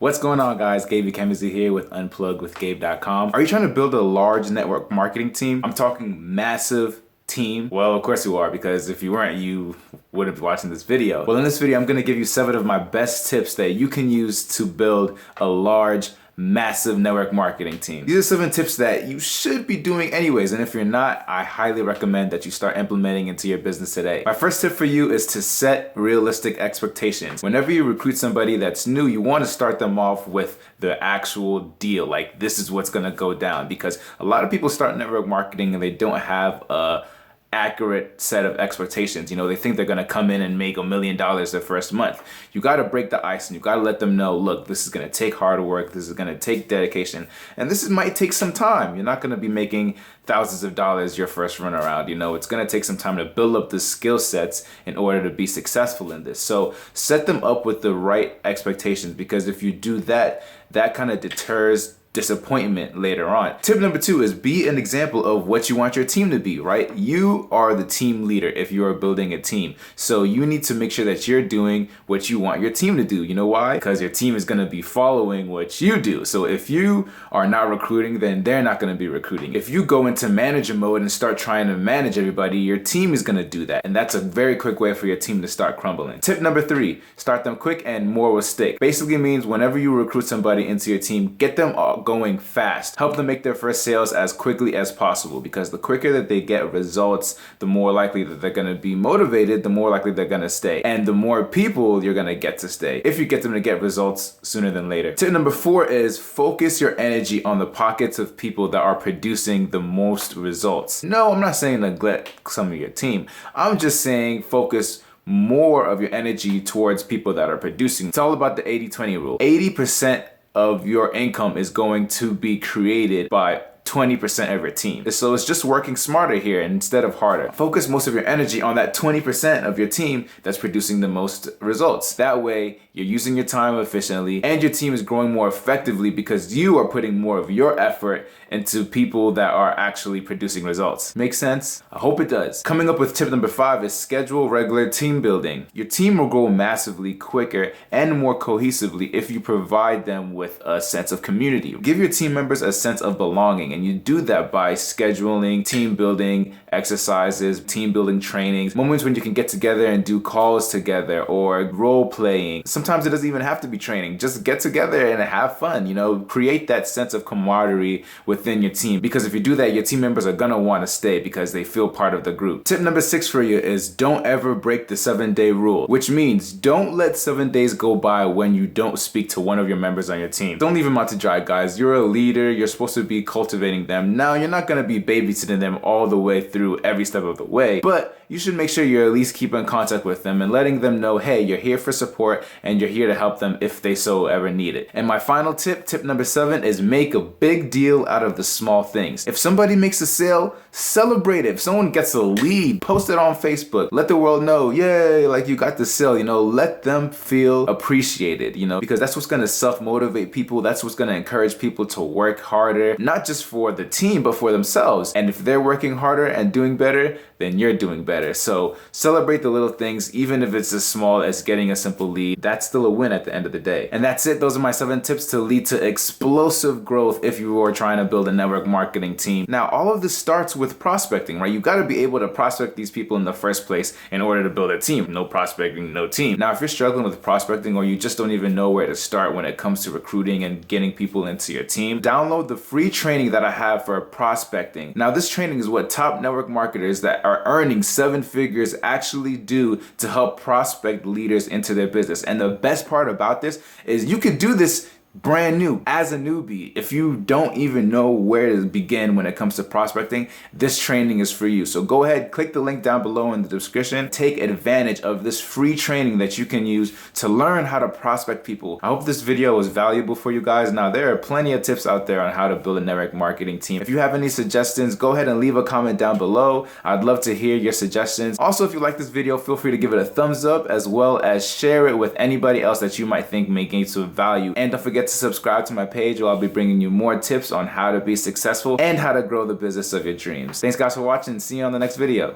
What's going on, guys? Gabe Chemistry here with unpluggedwithgabe.com. Are you trying to build a large network marketing team? I'm talking massive team. Well, of course you are, because if you weren't, you wouldn't be watching this video. Well, in this video, I'm going to give you 7 of my best tips that you can use to build a large massive network marketing team. These are 7 tips that you should be doing anyways, and if you're not, I highly recommend that you start implementing into your business today. My first tip for you is to set realistic expectations. Whenever you recruit somebody that's new, you want to start them off with the actual deal, like this is what's going to go down, because a lot of people start network marketing and they don't have a accurate set of expectations. You know, they think they're going to come in and make $1 million their first month. You got to break the ice and you got to let them know, look, this is going to take hard work, this is going to take dedication, and might take some time. You're not going to be making thousands of dollars your first run around. You know, it's going to take some time to build up the skill sets in order to be successful in this. So set them up with the right expectations, because if you do that, that kind of deters disappointment later on. Tip number 2 is be an example of what you want your team to be, right? You are the team leader if you are building a team. So you need to make sure that you're doing what you want your team to do. You know why? Because your team is going to be following what you do. So if you are not recruiting, then they're not going to be recruiting. If you go into manager mode and start trying to manage everybody, your team is going to do that. And that's a very quick way for your team to start crumbling. Tip number 3, start them quick and more will stick. Basically means whenever you recruit somebody into your team, get them all going fast. Help them make their first sales as quickly as possible, because the quicker that they get results, the more likely that they're going to be motivated, the more likely they're going to stay, and the more people you're going to get to stay if you get them to get results sooner than later. Tip number 4 is focus your energy on the pockets of people that are producing the most results. No, I'm not saying neglect some of your team. I'm just saying focus more of your energy towards people that are producing. It's all about the 80-20 rule. 80% of your income is going to be created by 20% of your team. So it's just working smarter here instead of harder. Focus most of your energy on that 20% of your team that's producing the most results. That way, you're using your time efficiently and your team is growing more effectively because you are putting more of your effort into people that are actually producing results. Make sense? I hope it does. Coming up with tip number 5 is schedule regular team building. Your team will grow massively quicker and more cohesively if you provide them with a sense of community. Give your team members a sense of belonging, and you do that by scheduling team building exercises, team building trainings, moments when you can get together and do calls together or role playing. Sometimes it doesn't even have to be training. Just get together and have fun, you know, create that sense of camaraderie within your team, because if you do that, your team members are gonna want to stay because they feel part of the group. Tip number 6 for you is don't ever break the 7-day rule, which means don't let 7 days go by when you don't speak to one of your members on your team. Don't leave them out to dry, guys. You're a leader. You're supposed to be cultivating them. Now, you're not gonna be babysitting them all the way through every step of the way, but you should make sure you're at least keeping in contact with them and letting them know, hey, you're here for support and you're here to help them if they so ever need it. And my final tip, tip number 7, is make a big deal out of the small things. If somebody makes a sale, celebrate it. If someone gets a lead, post it on Facebook. Let the world know, yay, like you got the sale, you know, let them feel appreciated, you know, because that's what's gonna self-motivate people. That's what's gonna encourage people to work harder, not just for the team, but for themselves. And if they're working harder and doing better, then you're doing better. So celebrate the little things, even if it's as small as getting a simple lead. That's still a win at the end of the day. And that's it. Those are my 7 tips to lead to explosive growth if you are trying to build a network marketing team. Now, all of this starts with prospecting, right? You got to be able to prospect these people in the first place in order to build a team. No prospecting, no team. Now, if you're struggling with prospecting or you just don't even know where to start when it comes to recruiting and getting people into your team, download the free training that I have for prospecting. Now, this training is what top network marketers that are earning 7 figures actually do to help prospect leaders into their business. And the best part about this is you could do this brand new as a newbie. If you don't even know where to begin when it comes to prospecting, this training is for you. So go ahead, click the link down below in the description, take advantage of this free training that you can use to learn how to prospect people. I hope this video was valuable for you guys. Now, there are plenty of tips out there on how to build a network marketing team. If you have any suggestions, go ahead and leave a comment down below. I'd love to hear your suggestions. Also, if you like this video, feel free to give it a thumbs up, as well as share it with anybody else that you might think may gain some value. And don't forget to subscribe to my page, where I'll be bringing you more tips on how to be successful and how to grow the business of your dreams. Thanks guys for watching. See you on the next video.